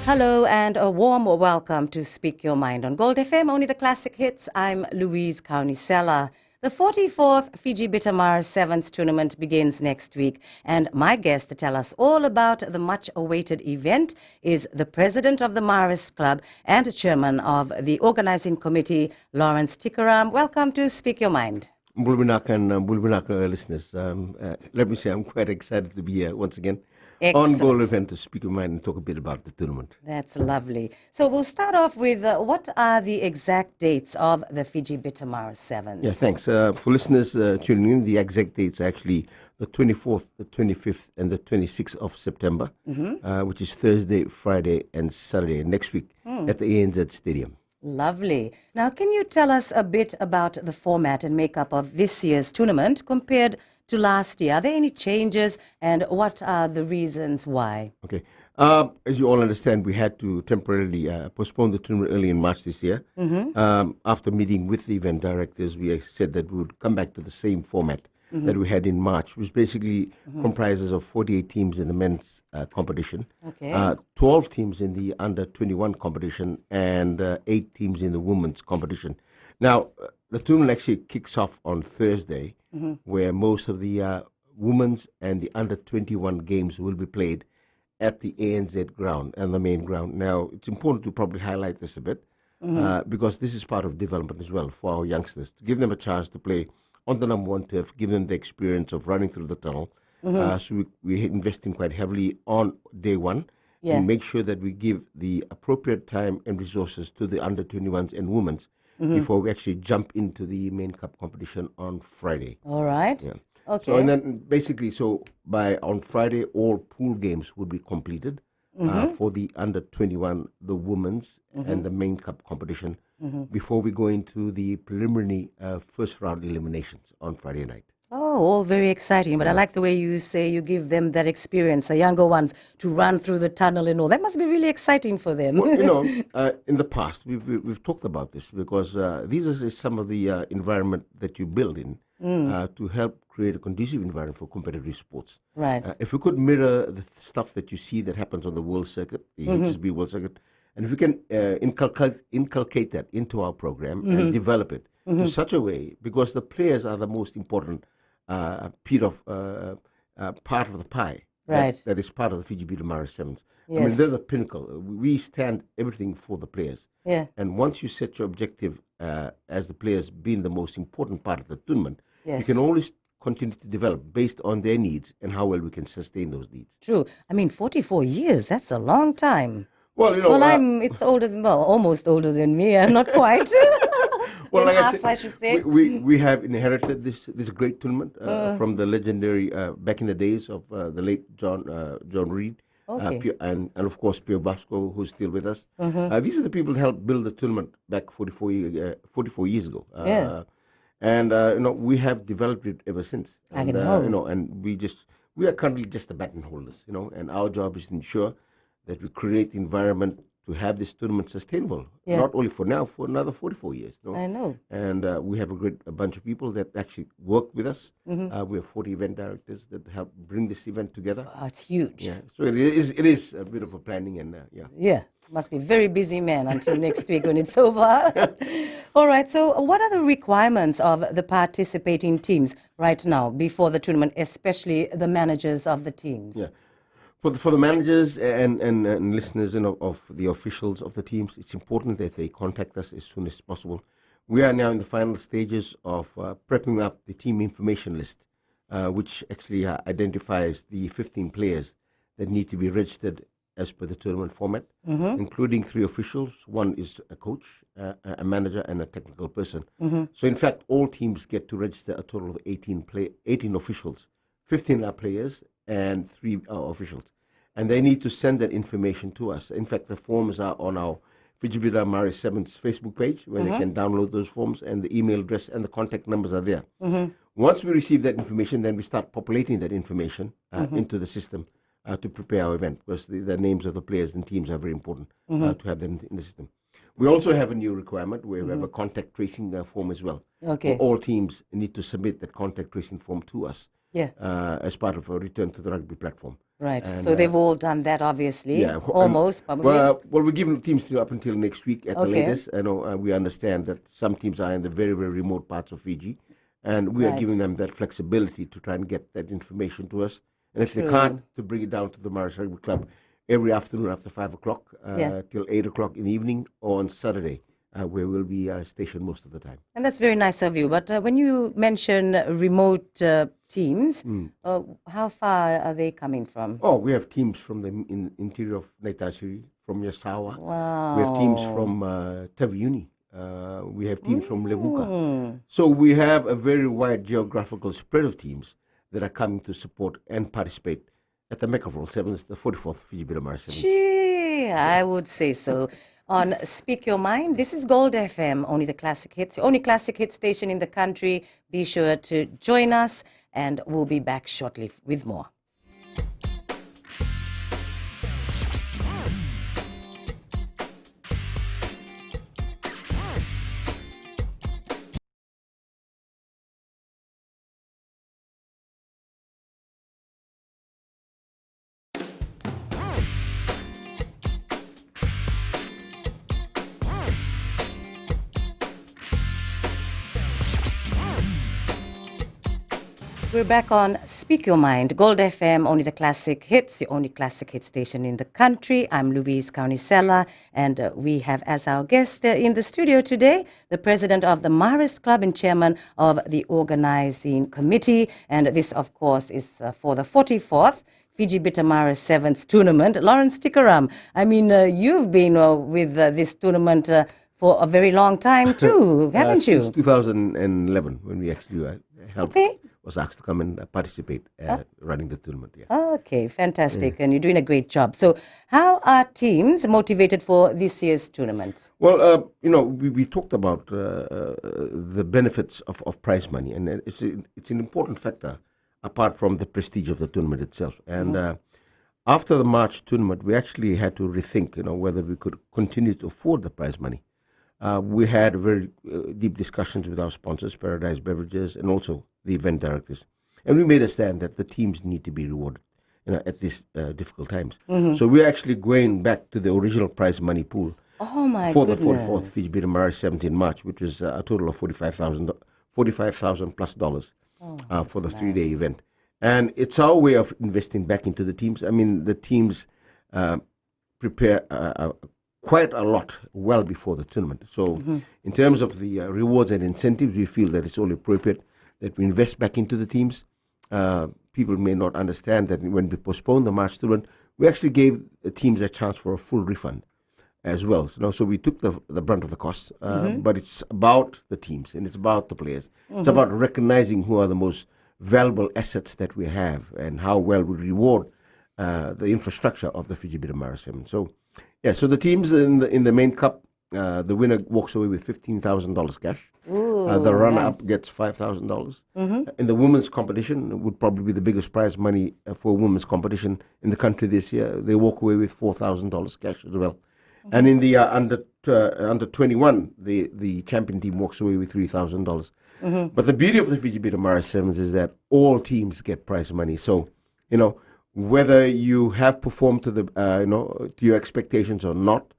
Hello and a warm welcome to Speak Your Mind on Gold FM, only the classic hits. I'm Louise Kaunisela. The 44th Fiji Bitamar Sevens tournament begins next week, and my guest to tell us all about the much-awaited event is the president of the Maris Club and chairman of the organizing committee, Lawrence Tikaram. Welcome to Speak Your Mind. Bulbinak and Bulbinak listeners, let me say I'm quite excited to be here once again on Excellent. Gold Event to speak your mind and talk a bit about the tournament. That's lovely. So we'll start off with what are the exact dates of the Fiji Bitamar Sevens? Yeah, thanks. For listeners tuning in, the exact dates are actually the 24th, the 25th, and the 26th of September, which is Thursday, Friday, and Saturday next week at the ANZ Stadium. Lovely. Now, can you tell us a bit about the format and makeup of this year's tournament compared to last year? Are there any changes, and what are the reasons why? Okay. As you all understand, we had to temporarily postpone the tournament early in March this year. After meeting with the event directors, we said that we would come back to the same format that we had in March, which basically comprises of 48 teams in the men's competition, Okay. 12 teams in the under-21 competition, and 8 teams in the women's competition. Now, the tournament actually kicks off on Thursday, where most of the women's and the under-21 games will be played at the ANZ ground and the main ground. Now, it's important to probably highlight this a bit because this is part of development as well for our youngsters, to give them a chance to play on the number one turf, give them the experience of running through the tunnel. So we're investing quite heavily on day one Yeah. and make sure that we give the appropriate time and resources to the under-21s and women's before we actually jump into the main cup competition on Friday. All right. Yeah. Okay. So and then basically, so by on Friday, all pool games will be completed for the under-21, the women's, and the main cup competition before we go into the preliminary first round eliminations on Friday night. Oh, all very exciting. But I like the way you say you give them that experience, the younger ones, to run through the tunnel and all. That must be really exciting for them. Well, in the past, we've talked about this because these are some of the environment that you build in to help create a conducive environment for competitive sports. Right. If we could mirror the stuff that you see that happens on the world circuit, the HSB World Circuit, and if we can inculcate that into our program and develop it to such a way, because the players are the most important part of the pie. Right. That is part of the Fiji Bitamar Sevens. I Yes. mean, they're the pinnacle. We stand everything for the players. Yeah. And once you set your objective as the players being the most important part of the tournament, you Yes. can always continue to develop based on their needs and how well we can sustain those needs. True. I mean, 44 years, that's a long time. Well, Well, it's older than, well, almost older than me. I'm not quite. well, In like us, I should say. we have inherited this great tournament from the legendary back in the days of the late John Reed. Okay. And of course Pio Basco, who's still with us. These are the people that helped build the tournament back 44 years ago. Yeah. And we have developed it ever since. I And, know. and we are currently just the baton holders, and our job is to ensure that we create the environment to have this tournament sustainable, Yeah. not only for now, for another 44 years. I know. And we have a bunch of people that actually work with us. We have 40 event directors that help bring this event together. Oh, it's huge. Yeah, so it is a bit of a planning and yeah. Yeah, must be very busy man until next week when it's over. All right, so what are the requirements of the participating teams right now before the tournament, especially the managers of the teams? Yeah. For the managers and listeners of the officials of the teams, it's important that they contact us as soon as possible. We are now in the final stages of prepping up the team information list, which actually identifies the 15 players that need to be registered as per the tournament format, including 3 officials. One is a coach, a manager, and a technical person. So in fact, all teams get to register a total of 18 officials. 15 are players and 3 are officials. And they need to send that information to us. In fact, the forms are on our Fiji Bitamar Sevens Facebook page, where they can download those forms, and the email address and the contact numbers are there. Once we receive that information, then we start populating that information into the system to prepare our event, because the names of the players and teams are very important to have them in the system. We also have a new requirement where we have a contact tracing form as well. Okay. All teams need to submit that contact tracing form to us. Yeah. as part of a return to the rugby platform. Right. And, So they've all done that, obviously. Yeah, Almost, probably. Well, we're giving teams up until next week at the Okay. latest. I know we understand that some teams are in the very, very remote parts of Fiji, and we are Right. giving them that flexibility to try and get that information to us. And if they True. can't, to bring it down to the Maris Rugby Club every afternoon after 5 o'clock Yeah. till 8 o'clock in the evening, or on Saturday, where we'll be stationed most of the time. And that's very nice of you. But when you mention remote teams, how far are they coming from? Oh, we have teams from the interior of Naitasiri, from Yasawa. Wow. We have teams from Taviuni. We have teams from Levuka. So we have a very wide geographical spread of teams that are coming to support and participate at the Mecca Sevens, the 44th Fiji Beta Mara Sevens. Gee, I would say so. On Speak Your Mind, this is Gold FM, only the classic hits, the only classic hit station in the country. Be sure to join us, and we'll be back shortly with more. We're back on Speak Your Mind, Gold FM, only the classic hits, the only classic hit station in the country. I'm Louise Kaunisela, and we have as our guest in the studio today the president of the Maris Club and chairman of the organizing committee. And this, of course, is for the 44th Fiji Beta Maris Sevens tournament. Lawrence Tikaram, I mean, you've been with this tournament for a very long time too, haven't you? Since 2011, when we actually helped. Okay. Was asked to come and participate running the tournament. Yeah. Okay, fantastic. And you're doing a great job. So how are teams motivated for this year's tournament? Well, we talked about the benefits of prize money, and it's an important factor apart from the prestige of the tournament itself. And after the March tournament, we actually had to rethink, whether we could continue to afford the prize money. We had very deep discussions with our sponsors, Paradise Beverages, and also the event directors. And we made a stand that the teams need to be rewarded at these difficult times. So we're actually going back to the original prize money pool Oh my for goodness. the 44th Fiji Beta Maris 17 March, which was a total of $45,000 plus dollars for the 3-day event. And it's our way of investing back into the teams. I mean, the teams prepare quite a lot well before the tournament. So in terms of the rewards and incentives, we feel that it's only appropriate that we invest back into the teams. People may not understand that when we postponed the March tournament, we actually gave the teams a chance for a full refund as well. So we took the brunt of the cost, but it's about the teams and it's about the players. It's about recognizing who are the most valuable assets that we have and how well we reward the infrastructure of the Fiji Beta Maris 7. So, yeah, so the teams in the main cup, the winner walks away with $15,000 cash. The runner-up gets $5,000. In the women's competition, it would probably be the biggest prize money for women's competition in the country this year. They walk away with $4,000 cash as well. And in the under 21, the champion team walks away with $3,000. But the beauty of the Fiji Beta Maris Sevens is that all teams get prize money. So, whether you have performed to the to your expectations or not,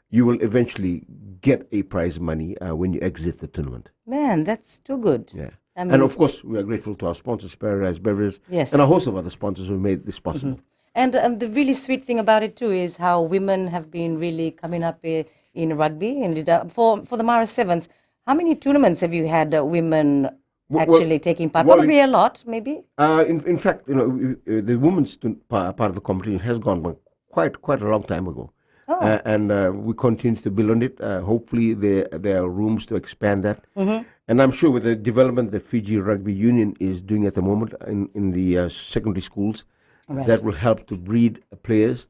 you will eventually get a prize money when you exit the tournament. Man, that's too good. Yeah. I mean, And of course, we are grateful to our sponsors, Paradise Beverages, Yes. and a host of other sponsors who made this possible. And the really sweet thing about it too is how women have been really coming up in rugby. And for the Maris Sevens, how many tournaments have you had women actually taking part? well, Probably a lot, maybe. In fact, the women's part of the competition has gone back quite a long time ago. And we continue to build on it. Hopefully, there are rooms to expand that. And I'm sure with the development that Fiji Rugby Union is doing at the moment in the secondary schools, that will help to breed players,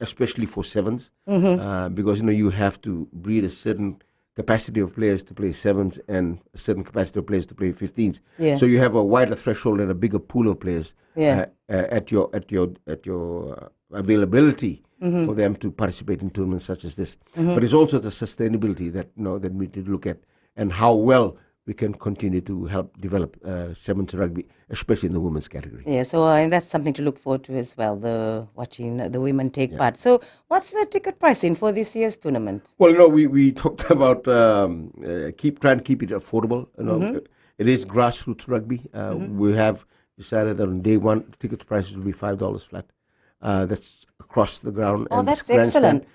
especially for sevens, because you have to breed a certain capacity of players to play sevens and a certain capacity of players to play 15s. Yeah. So you have a wider threshold and a bigger pool of players at your availability for them to participate in tournaments such as this. But it's also the sustainability that that we need to look at and how well we can continue to help develop sevens rugby, especially in the women's category. Yeah, so and that's something to look forward to as well, the watching the women take part. So what's the ticket pricing for this year's tournament? Well, we talked about trying to keep it affordable. It is grassroots rugby. We have decided that on day one, ticket prices will be $5 flat. That's across the ground. Oh, and that's grandstand.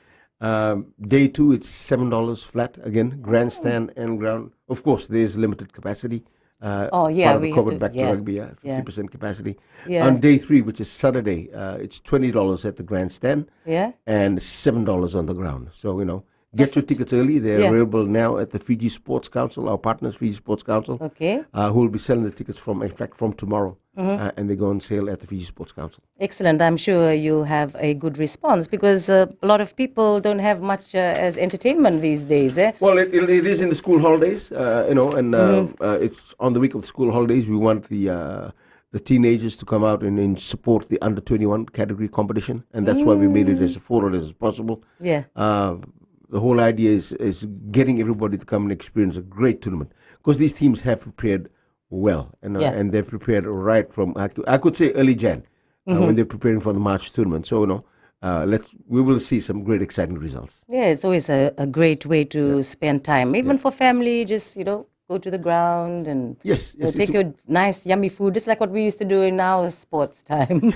excellent. Day two, it's $7 flat. Again, grandstand and ground. Of course, there's limited capacity. Part of the COVID back to rugby, 50% capacity. Yeah. On day three, which is Saturday, it's $20 at the grandstand and $7 on the ground. So, get your tickets early. They're available now at the Fiji Sports Council, our partners, Fiji Sports Council, who will be selling the tickets from tomorrow. And they go on sale at the Fiji Sports Council. Excellent. I'm sure you'll have a good response because a lot of people don't have much as entertainment these days. Well, it is in the school holidays, and it's on the week of the school holidays. We want the teenagers to come out and support the under 21 category competition, and that's why we made it as affordable as possible. Yeah. The whole idea is getting everybody to come and experience a great tournament because these teams have prepared well, and they've prepared right from I could say early Jan when they're preparing for the March tournament. So we will see some great exciting results. Yeah, it's always a great way to spend time, even for family. Just go to the ground and take your nice yummy food, just like what we used to do in our sports time.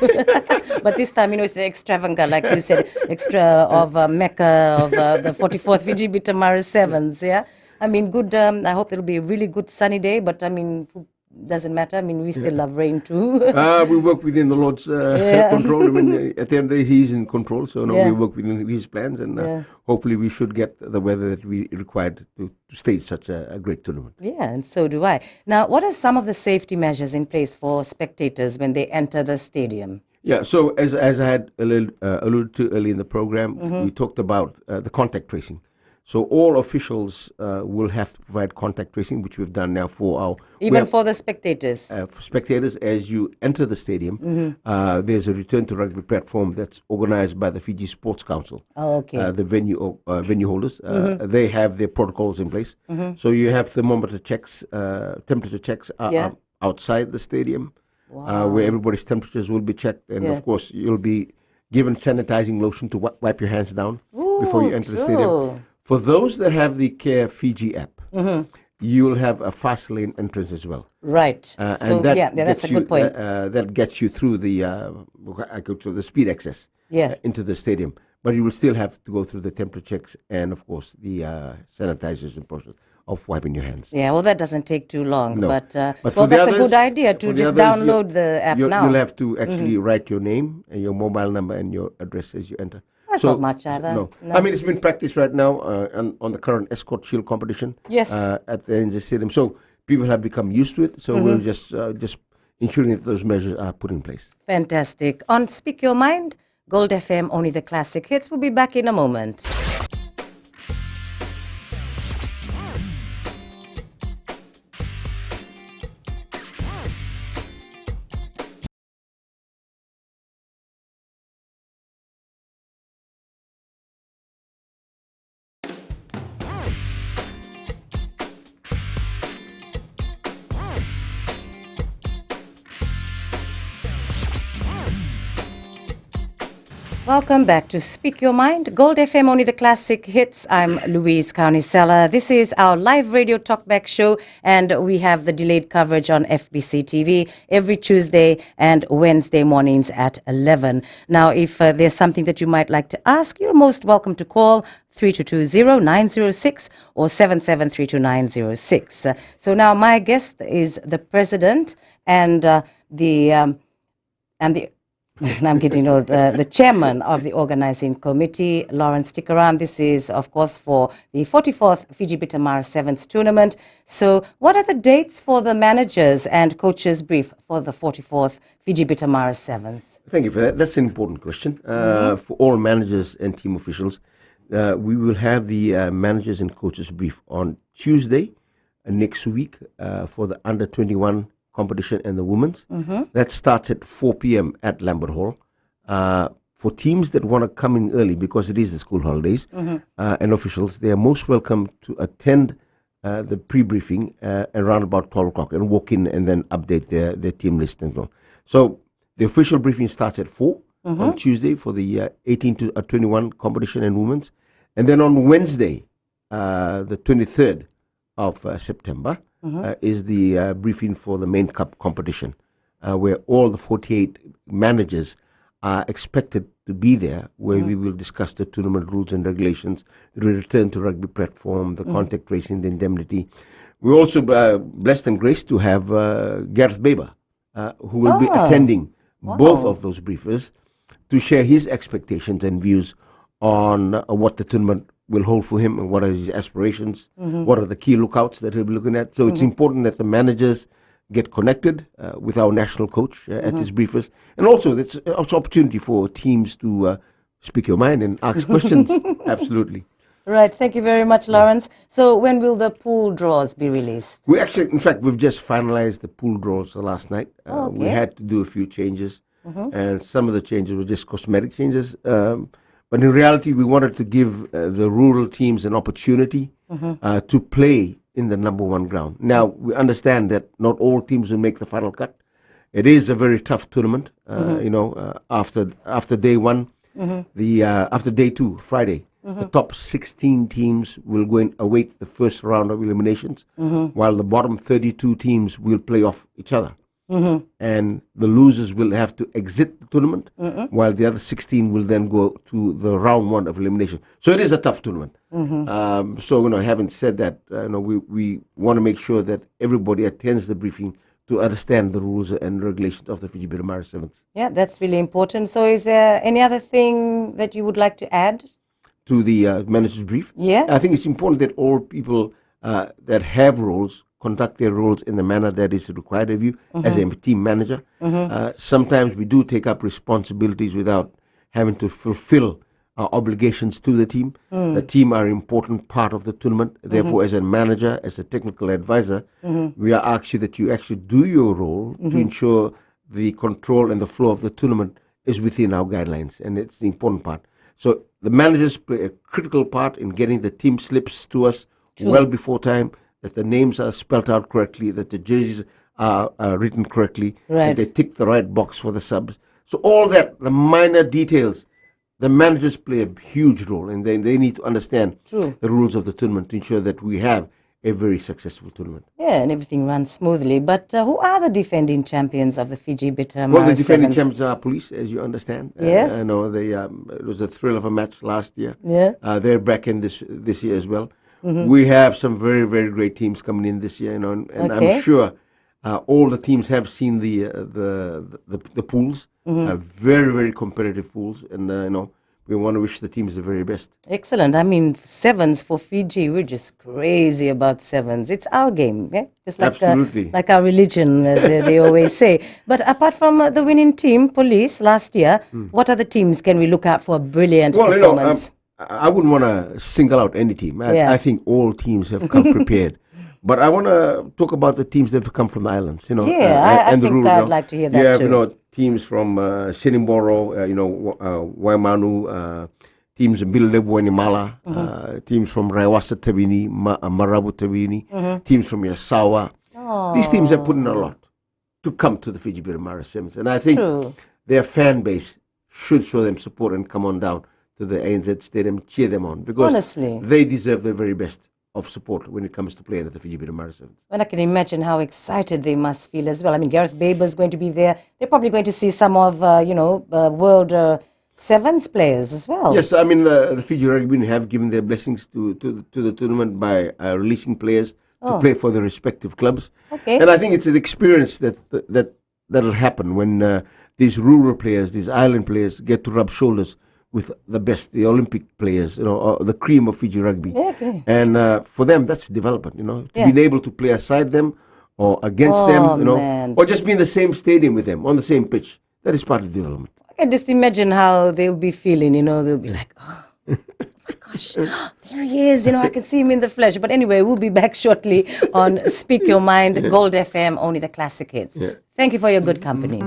But this time, it's extravagant, like you said, extra of Mecca of the 44th Fiji Bitamara Sevens. Yeah. I mean, good. I hope it'll be a really good sunny day, but doesn't matter. We still love rain too. We work within the Lord's control. At the end of the day, He's in control, so we work within His plans, and hopefully we should get the weather that we required to stage such a great tournament. Yeah, and so do I. Now, what are some of the safety measures in place for spectators when they enter the stadium? Yeah, so as I had alluded to early in the program, we talked about the contact tracing. So all officials will have to provide contact tracing, which we've done now for our... for the spectators? For spectators, as you enter the stadium, there's a Return to Rugby platform that's organized by the Fiji Sports Council. Oh, okay. The venue holders. They have their protocols in place. So you have thermometer checks, temperature checks outside the stadium, where everybody's temperatures will be checked. And, of course, you'll be given sanitizing lotion to wipe your hands down before you enter the stadium. For those that have the Care Fiji app, you'll have a fast lane entrance as well. Right. And that's a good point. That gets you through the speed access into the stadium. But you will still have to go through the temperature checks and, of course, the sanitization process of wiping your hands. Yeah, well, that doesn't take too long. No. But that's a good idea to just download the app now. You'll have to actually write your name and your mobile number and your address as you enter. That's not much either. No. It's been practiced right now on the current Escort Shield competition at the NZ Stadium. So people have become used to it. So we're just ensuring that those measures are put in place. Fantastic. On Speak Your Mind, Gold FM, only the classic hits. We'll be back in a moment. Welcome back to Speak Your Mind, Gold FM, only the classic hits. I'm Louise Kaunisella. This is our live radio talkback show, and we have the delayed coverage on FBC TV every Tuesday and Wednesday mornings at 11. Now, if there's something that you might like to ask, you're most welcome to call 3220-906 or 7732-906. So now my guest is the president and I'm getting old. The chairman of the organizing committee, Lawrence Tikaram. This is, of course, for the 44th Fiji Bitamara Sevens tournament. So what are the dates for the managers and coaches brief for the 44th Fiji Bitamara Sevens? Thank you for that. That's an important question. For all managers and team officials, we will have the managers and coaches brief on Tuesday next week for the under 21 competition and the women's. That starts at 4 p.m. at Lambert Hall. For teams that want to come in early, because it is the school holidays, and officials, they are most welcome to attend the pre-briefing around about 12 o'clock and walk in and then update their team list and so on. So the official briefing starts at 4 on Tuesday for the 18 to 21 competition and women's. And then on Wednesday, the 23rd of September, is the briefing for the main cup competition, where all the 48 managers are expected to be there, where we will discuss the tournament rules and regulations, the return to rugby platform, the contact tracing, the indemnity. We're also blessed and graced to have Gareth Baber, who will be attending both of those briefers to share his expectations and views on what the tournament will hold for him and what are his aspirations, what are the key lookouts that he'll be looking at. So it's important that the managers get connected with our national coach at his briefers. And also, it's also opportunity for teams to speak your mind and ask questions. Absolutely. Right. Thank you very much, Lawrence. So when will the pool draws be released? We actually, in fact, we've just finalized the pool draws last night. We had to do a few changes, and some of the changes were just cosmetic changes. But in reality, we wanted to give the rural teams an opportunity to play in the number one ground. Now, we understand that not all teams will make the final cut. It is a very tough tournament. After day one, after day two, Friday, the top 16 teams will go and await the first round of eliminations, while the bottom 32 teams will play off each other. And the losers will have to exit the tournament, while the other 16 will then go to the round one of elimination. So it is a tough tournament. So, having said that, we want to make sure that everybody attends the briefing to understand the rules and regulations of the Fiji Beta Mara Sevens. Yeah, that's really important. So is there any other thing that you would like to add to the manager's brief? Yeah. I think it's important that all people that have roles conduct their roles in the manner that is required of you as a team manager. Sometimes we do take up responsibilities without having to fulfill our obligations to the team. The team are an important part of the tournament. Therefore, as a manager, as a technical advisor, we are asking that you actually do your role to ensure the control and the flow of the tournament is within our guidelines, and it's the important part. So the managers play a critical part in getting the team slips to us well before time, that the names are spelled out correctly, that the jerseys are written correctly, that they tick the right box for the subs. So all that, the minor details, the managers play a huge role, and they need to understand the rules of the tournament to ensure that we have a very successful tournament. Yeah, and everything runs smoothly. But who are the defending champions of the Fiji Beta Mara Well, the defending Sevens? champions are Police, as you understand. Yes. I know it was a thrill of a match last year. Yeah. They're back in this year as well. We have some very, very great teams coming in this year, and I'm sure all the teams have seen the pools, very, very competitive pools, and we want to wish the teams the very best. Excellent. I mean, sevens for Fiji, we're just crazy about sevens. It's our game, yeah? Just like Absolutely. Like our religion, as they always say. But apart from the winning team, Police, last year, what other teams can we look out for a brilliant performance? I wouldn't want to single out any team. I think all teams have come prepared. But I want to talk about the teams that have come from the islands. I think I'd like to hear that too. Teams from Sinimboro, Waimanu, teams in Bililebo and Imala, teams from Raiwasa Tabini, Marabu Tabini, teams from Yasawa. These teams have put in a lot to come to the Fiji Beta Mara Sevens. And I think their fan base should show them support and come on down to the ANZ Stadium, cheer them on, because honestly, they deserve the very best of support when it comes to playing at the Fiji Beta Mara Sevens. And I can imagine how excited they must feel as well. I mean, Gareth Baber is going to be there. They're probably going to see some of, world sevens players as well. Yes, I mean, the Fiji Rugby Union have given their blessings to the tournament by releasing players to play for their respective clubs. Okay. And I think it's an experience that'll happen when these rural players, these island players, get to rub shoulders with the best, the Olympic players, the cream of Fiji rugby. Okay. And for them, that's development, to be able to play aside them or against them, or just be in the same stadium with them, on the same pitch. That is part of development. I can just imagine how they'll be feeling, they'll be like, oh my gosh, there he is, I can see him in the flesh. But anyway, we'll be back shortly on Speak Your Mind, Gold FM, only the classic hits. Yeah. Thank you for your good company.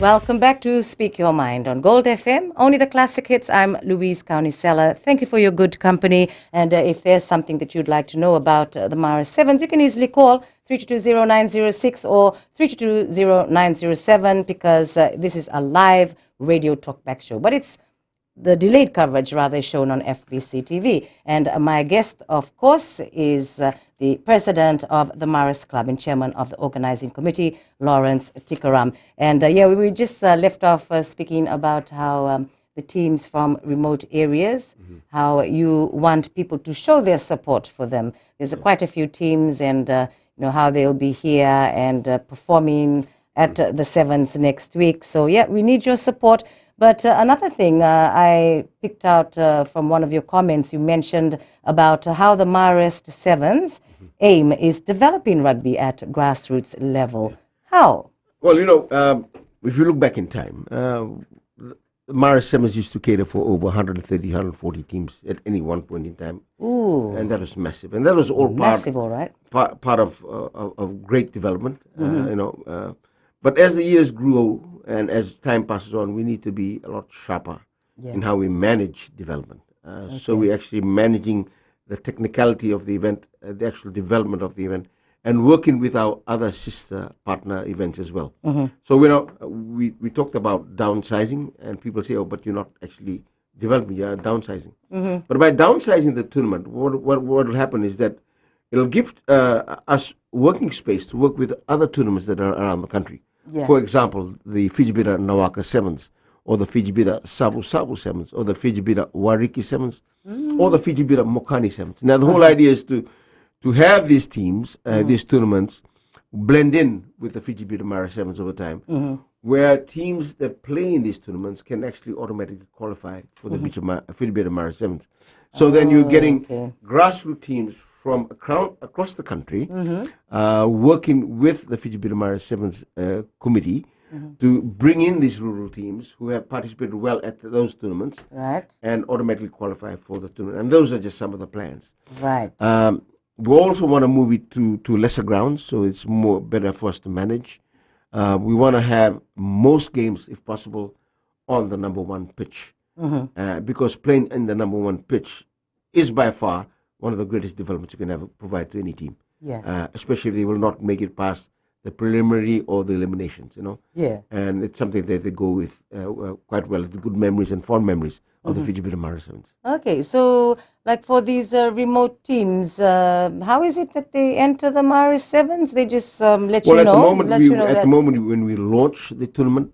Welcome back to Speak Your Mind on Gold FM. Only the classic hits. I'm Louise Kaunisela. Thank you for your good company. And if there's something that you'd like to know about the Mara Sevens, you can easily call 3220906 or 3220907 because this is a live radio talkback show. But it's the delayed coverage rather is shown on FBC TV. And my guest, of course, is the president of the Maris Club and chairman of the organizing committee, Lawrence Tikaram. And we just left off speaking about how the teams from remote areas, how you want people to show their support for them. There's quite a few teams and how they'll be here and performing at the Sevens next week. So we need your support. But another thing I picked out from one of your comments, you mentioned about how the Marist Sevens aim is developing rugby at grassroots level. How? Well, if you look back in time, the Marist Sevens used to cater for over 130, 140 teams at any one point in time. Ooh. And that was massive. And that was all massive, all right. part of great development, but as the years grew and as time passes on, we need to be a lot sharper in how we manage development. So we're actually managing the technicality of the event, the actual development of the event, and working with our other sister partner events as well. So we talked about downsizing, and people say, "Oh, but you're not actually developing; you're downsizing." But by downsizing the tournament, what will happen is that it'll give us working space to work with other tournaments that are around the country. Yeah. For example, the Fiji Bira Nawaka Sevens, or the Fiji Bira Sabu Sabu Sevens, or the Fiji Bira Wariki Sevens, or the Fiji Bira Mokani Sevens. Now, the whole idea is to have these teams, these tournaments, blend in with the Fiji Bira Mara Sevens over time, where teams that play in these tournaments can actually automatically qualify for the Fiji Bira Mara Sevens. So then you're getting grassroots teams from across the country, working with the Fiji Bira Mara Sevens committee to bring in these rural teams who have participated well at those tournaments, right, and automatically qualify for the tournament. And those are just some of the plans. Right. We also want to move it to lesser grounds, so it's better for us to manage. We want to have most games, if possible, on the number one pitch, because playing in the number one pitch is by far one of the greatest developments you can ever provide to any team. Yeah. Especially if they will not make it past the preliminary or the eliminations, Yeah. And it's something that they go with quite well, the good memories and fond memories of the Fiji Bira Mara Sevens. Okay, so like for these remote teams, how is it that they enter the Mara Sevens? They just let you know? At the moment, when we launch the tournament,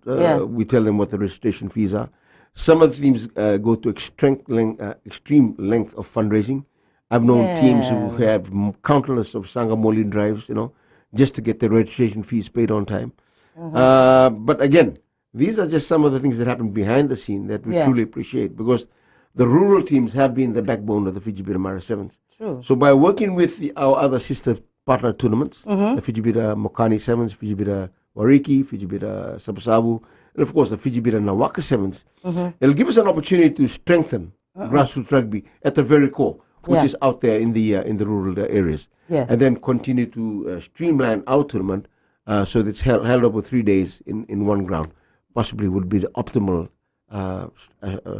we tell them what the registration fees are. Some of the teams go to extreme length of fundraising. I've known teams who have countless of Sangamoli drives, just to get the registration fees paid on time. But again, these are just some of the things that happen behind the scene that we truly appreciate, because the rural teams have been the backbone of the Fiji Bira Mara Sevens. True. So by working with our other sister partner tournaments, the Fiji Bira Mokani Sevens, Fiji Bira Wariki, Fiji Bira Sabusabu, and of course the Fiji Bira Nawaka Sevens, it'll give us an opportunity to strengthen grassroots rugby at the very core, which is out there in the rural areas, and then continue to streamline our tournament so that it's held over 3 days in one ground. Possibly would be the optimal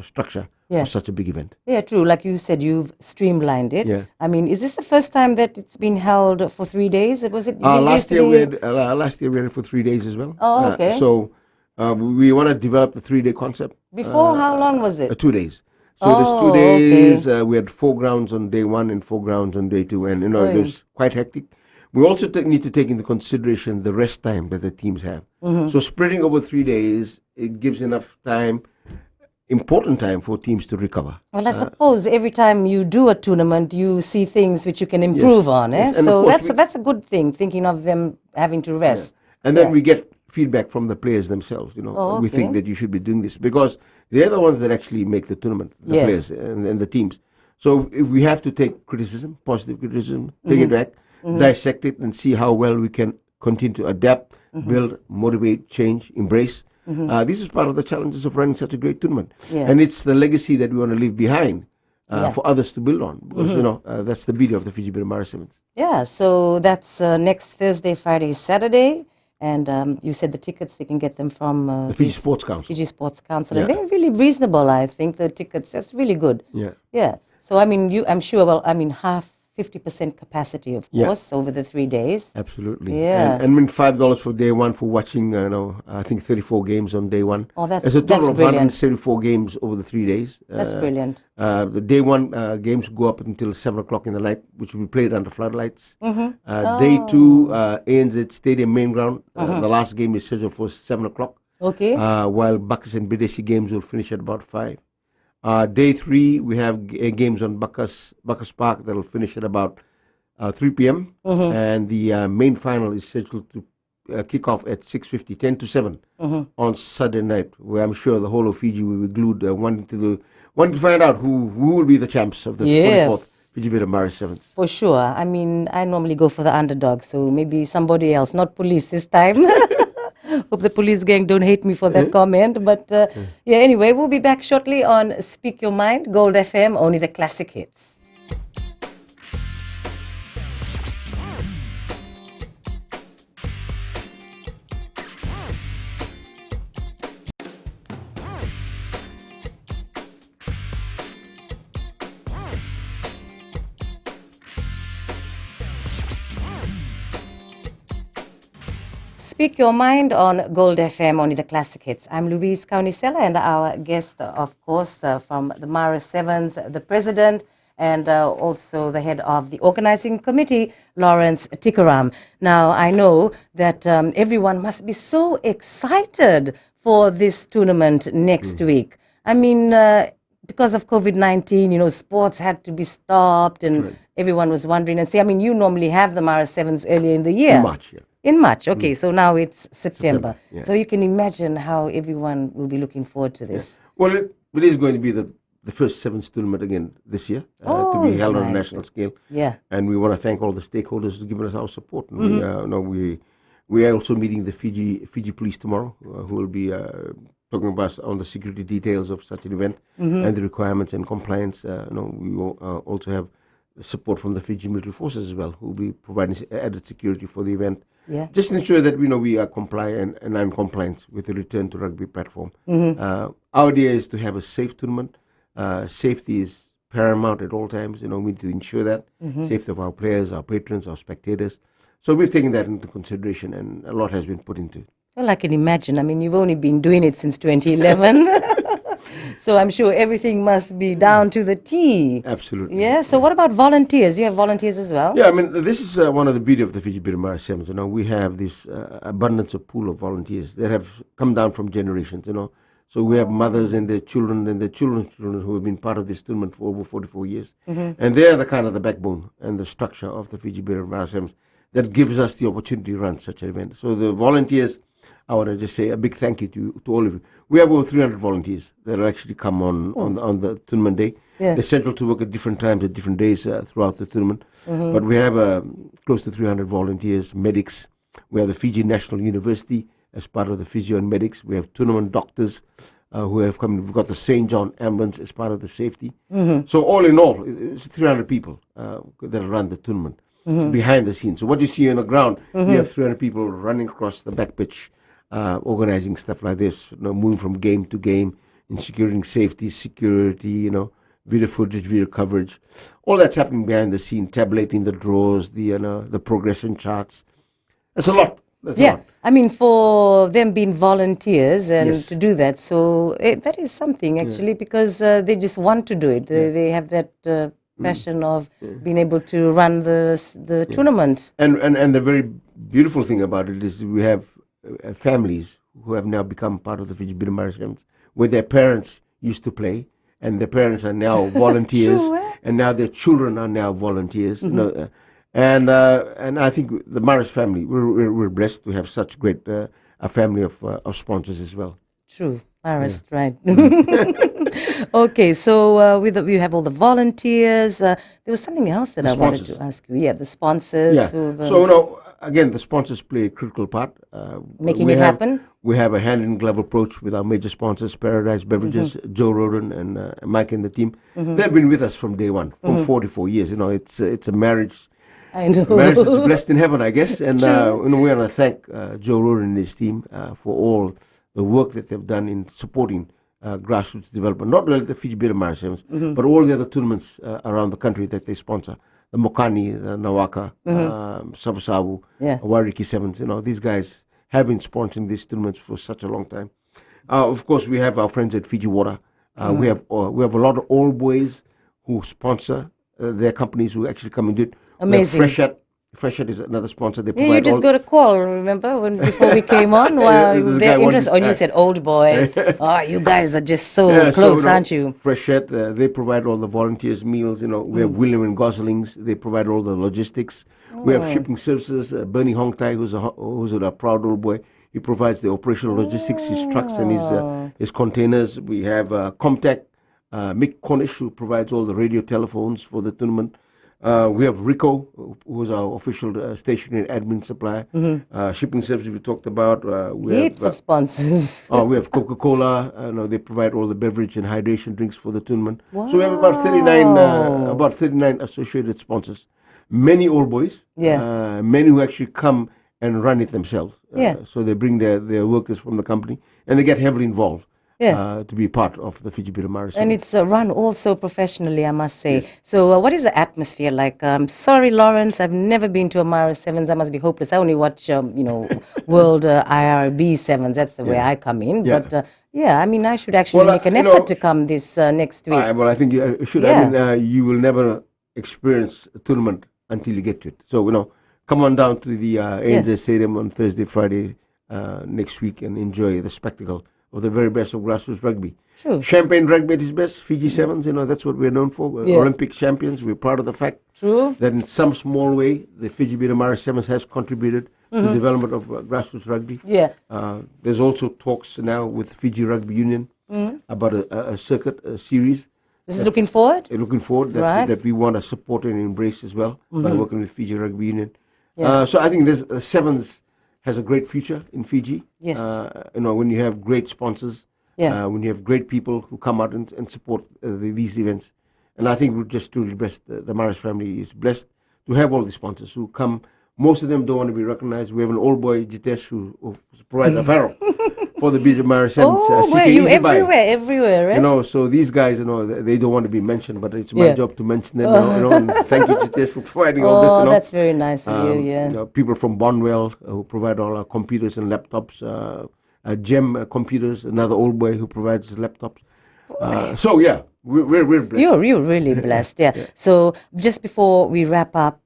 structure for such a big event. Yeah, true. Like you said, you've streamlined it. Yeah. I mean, is this the first time that it's been held for 3 days? Was it last year we had it for 3 days as well. Oh, okay. So we want to develop the 3-day concept. Before, how long was it? 2 days. So there's 2 days. We had 4 grounds on day 1 and 4 grounds on day 2, and it was quite hectic. We also need to take into consideration the rest time that the teams have. So spreading over 3 days, it gives enough time, important time for teams to recover. Well, I suppose every time you do a tournament, you see things which you can improve on. Yes. Eh? And So of course that's a good thing, thinking of them having to rest. And then we get feedback from the players themselves. We think that you should be doing this, because they're the ones that actually make the tournament, the players and the teams. So if we have to take criticism, positive criticism, take it back, dissect it, and see how well we can continue to adapt, build, motivate, change, embrace. This is part of the challenges of running such a great tournament. And it's the legacy that we want to leave behind for others to build on, because that's the beauty of the Fiji Bira Mara Sevens. Yeah, so that's next Thursday, Friday, Saturday. And you said the tickets, they can get them from The Fiji Sports Council. Fiji Sports Council. Yeah. And they're really reasonable, I think, the tickets. That's really good. Yeah. Yeah. So, I mean, I'm sure, well, I mean, half, 50% capacity, of Yeah. course, over the 3 days. Absolutely. Yeah. And I mean, $5 for day one for watching, I think 34 games on day one. Oh, It's a total of brilliant. 174 games over the 3 days. That's brilliant. The day one games go up until 7 o'clock in the night, which will be played under floodlights. Day two, ANZ Stadium main ground. The last game is scheduled for 7 o'clock, Okay. while Bacchus and Bidesi games will finish at about 5. Day three, we have games on Bacchus Park that will finish at about 3 p.m. And the main final is scheduled to kick off at 6:50, 10 to 7 on Saturday night, where I'm sure the whole of Fiji will be glued, wanting to find out who will be the champs of the 44th Fiji Beta Maris Sevens. For sure. I mean, I normally go for the underdog, so maybe somebody else, not police this time. Hope the police gang don't hate me for that comment. But yeah, anyway, we'll be back shortly on Speak Your Mind, Gold FM, only the classic hits. Speak Your Mind on Gold FM, only the classic hits. I'm Louise Kaunisela, and our guest, of course, from the Maris Sevens, the president, and also the head of the organizing committee, Lawrence Tikaram. Now, I know that everyone must be so excited for this tournament next week. I mean, because of COVID-19, sports had to be stopped, and everyone was wondering. And say, I mean, you normally have the Maris Sevens earlier in the year. In March, yeah. In March, okay. So now it's September. Yeah. So you can imagine how everyone will be looking forward to this. Well, it is going to be the first Sevens tournament again this year, to be held on a national scale. Yeah. And we want to thank all the stakeholders who've given us our support. And we are also meeting the Fiji Police tomorrow, who will be talking about us on the security details of such an event and the requirements and compliance. We will also have support from the Fiji military forces as well, who will be providing added security for the event. Yeah. Just ensure that we are compliant and in compliance with the return to rugby platform. Our idea is to have a safe tournament. Safety is paramount at all times. We need to ensure that safety of our players, our patrons, our spectators. So we've taken that into consideration, and a lot has been put into it. Well, I can imagine. I mean, you've only been doing it since 2011. So I'm sure everything must be down to the T. Absolutely. Yeah. So what about volunteers? You have volunteers as well? Yeah, I mean, this is one of the beauty of the Fiji Beta Maris Sevens. We have this abundance of pool of volunteers that have come down from generations. So we have mothers and their children and their children's children who have been part of this tournament for over 44 years. And they are the backbone and the structure of the Fiji Beta Maris Sevens that gives us the opportunity to run such an event. So the volunteers, I want to just say a big thank you to all of you. We have over 300 volunteers that will actually come on the tournament day. Yeah. They're scheduled to work at different times, at different days throughout the tournament. But we have close to 300 volunteers, medics. We have the Fiji National University as part of the physio and medics. We have tournament doctors who have come. We've got the St. John Ambulance as part of the safety. So all in all, it's 300 people that run the tournament behind the scenes. So what you see on the ground, you have 300 people running across the back pitch, organizing stuff like this, moving from game to game, ensuring safety, security, video footage, video coverage. All that's happening behind the scene, tabulating the draws, the progression charts. That's a lot. That's a lot. I mean, for them being volunteers and Yes. to do that, so that is something actually, because they just want to do it. They have that passion of being able to run the tournament. And the very beautiful thing about it is we have families who have now become part of the Fiji Beta Maris Sevens, where their parents used to play, and their parents are now volunteers, True, eh? and now their children are now volunteers. And I think the Maris family, we're blessed to have such great a family of sponsors as well. True. Maris, right. Okay, so we have all the volunteers. There was something else that I wanted to ask you. Yeah, the sponsors. Yeah. So, again, the sponsors play a critical part. Making it happen. We have a hand-in-glove approach with our major sponsors, Paradise Beverages, Joe Roden, and Mike and the team. They've been with us from day one, from 44 years. It's a marriage I know. Marriage is blessed in heaven, I guess. And we want to thank Joe Rohrer and his team for all the work that they've done in supporting grassroots development, not only the Fiji Beta Mara Sevens, but all the other tournaments around the country that they sponsor. The Mokani, the Nawaka, Savu, Wariki Sevens. These guys have been sponsoring these tournaments for such a long time. Of course, we have our friends at Fiji Water. We have a lot of old boys who sponsor their companies who actually come and do it. Amazing. Freshet is another sponsor. They Yeah, provide you just got a call, remember, before we came on? Wow, they're interested. You said old boy. Oh, you guys are just so close, aren't you? Freshet, they provide all the volunteers' meals. We have William and Goslings. They provide all the logistics. We have shipping services. Bernie Hongtai, who's a proud old boy. He provides the operational logistics, his trucks and his containers. We have Comtech, Mick Cornish, who provides all the radio telephones for the tournament. We have Rico, who is our official stationary admin supplier. Shipping services we talked about. Heaps of sponsors. We have Coca-Cola. They provide all the beverage and hydration drinks for the tournament. Wow. So we have about 39 associated sponsors. Many old boys. Many who actually come and run it themselves. So they bring their workers from the company and they get heavily involved. To be part of the Fiji Beta Mara Sevens. And it's run also professionally, I must say. Yes. So what is the atmosphere like? Sorry, Lawrence, I've never been to a Mara Sevens. I must be hopeless. I only watch, World IRB Sevens. That's the way I come in. Yeah. But I mean, I should actually make an effort to come this next week. Well, I think you should. Yeah. I mean, you will never experience a tournament until you get to it. So, come on down to the ANZ Stadium on Thursday, Friday next week and enjoy the spectacle of the very best of grassroots rugby. True. Champagne rugby at its best, Fiji Sevens, that's what we're known for. We're Olympic champions. We're proud of the fact that in some small way, the Fiji Beta Mara Sevens has contributed to the development of grassroots rugby. Yeah. There's also talks now with Fiji Rugby Union about a circuit, a series. This is looking forward? Looking forward, that we want to support and embrace as well by working with Fiji Rugby Union. So I think there's Sevens has a great future in Fiji. Yes. When you have great sponsors, when you have great people who come out and support these events. And I think we're just truly blessed. The Maris family is blessed to have all the sponsors who come. Most of them don't want to be recognized. We have an old boy, Jitesh, who provides apparel for the Fiji Maris Sevens. You everywhere, right? So these guys, they don't want to be mentioned, but it's my job to mention them. And thank you, Jitesh, for providing all this. Oh, that's very nice of you. People from Bonwell who provide all our computers and laptops. Gem Computers, another old boy who provides laptops. We're blessed. You're really blessed, yeah. So just before we wrap up,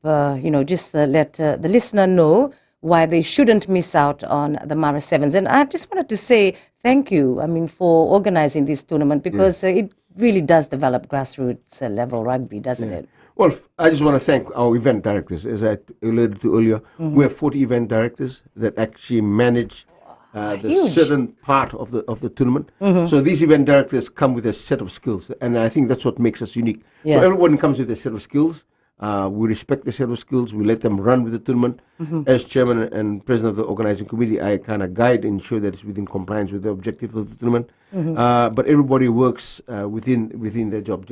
just let the listener know why they shouldn't miss out on the Mara Sevens. And I just wanted to say thank you, for organizing this tournament because it really does develop grassroots level rugby, doesn't it? Well, I just want to thank our event directors. As I alluded to earlier, we have 40 event directors that actually manage the certain part of the tournament. So these event directors come with a set of skills, and I think that's what makes us unique. So everyone comes with a set of skills. We respect the set of skills. We let them run with the tournament. As chairman and president of the organizing committee, I kind of guide and ensure that it's within compliance with the objective of the tournament. But everybody works within their job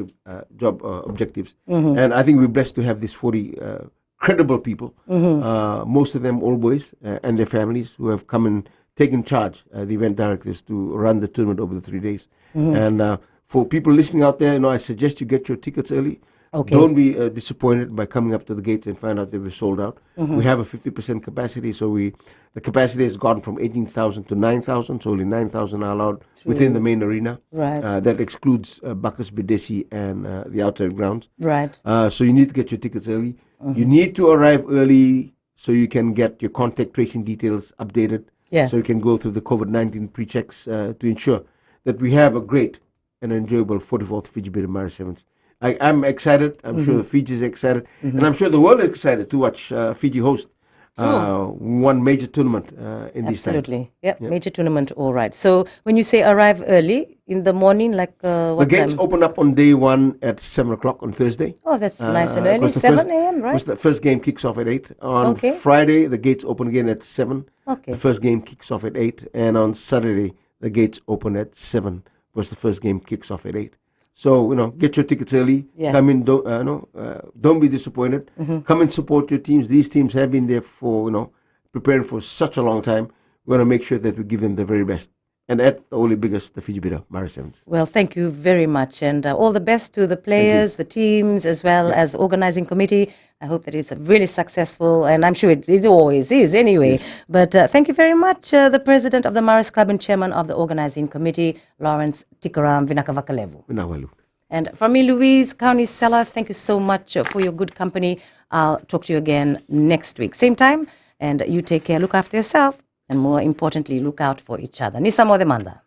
objectives. And I think we're blessed to have these 40 credible people, most of them old boys and their families who have come and taken charge, the event directors, to run the tournament over the 3 days. And for people listening out there, I suggest you get your tickets early. Okay. Don't be disappointed by coming up to the gates and find out they were sold out. We have a 50% capacity, so the capacity has gone from 18,000 to 9,000, so only 9,000 are allowed within the main arena. Right. That excludes Bacchus, Bedesi, and the outside grounds. Right. So you need to get your tickets early. You need to arrive early so you can get your contact tracing details updated. Yeah. So you can go through the COVID-19 pre-checks to ensure that we have a great and enjoyable 44th Fiji Beta Mara Sevens. I'm excited. I'm sure Fiji is excited. And I'm sure the world is excited to watch Fiji host one major tournament in these times. Absolutely. Yeah, major tournament, all right. So when you say arrive early, in the morning, like what The gates time? open up on day one at 7 o'clock on Thursday. Oh, that's nice and early. because the 7 a.m., right? The first game kicks off at 8. On Okay. Friday, the gates open again at 7. Okay. The first game kicks off at 8. And on Saturday, the gates open at 7 because the first game kicks off at 8. So, get your tickets early. Yeah. Come in, don't be disappointed. Come and support your teams. These teams have been there for, preparing for such a long time. We want to make sure that we give them the very best. And at the only biggest, the Fiji Bidder Mara Sevens. Well, thank you very much, and all the best to the players, the teams, as well as the organizing committee. I hope that it's really successful, and I'm sure it always is anyway. Yes. But thank you very much, the president of the Maris Club and chairman of the organizing committee, Lawrence Tikaram Vinakavakalevu. Vinawalu. And from me, Louise Kaunisela, thank you so much for your good company. I'll talk to you again next week, same time, and you take care, look after yourself, and more importantly, look out for each other. Nisamo demanda.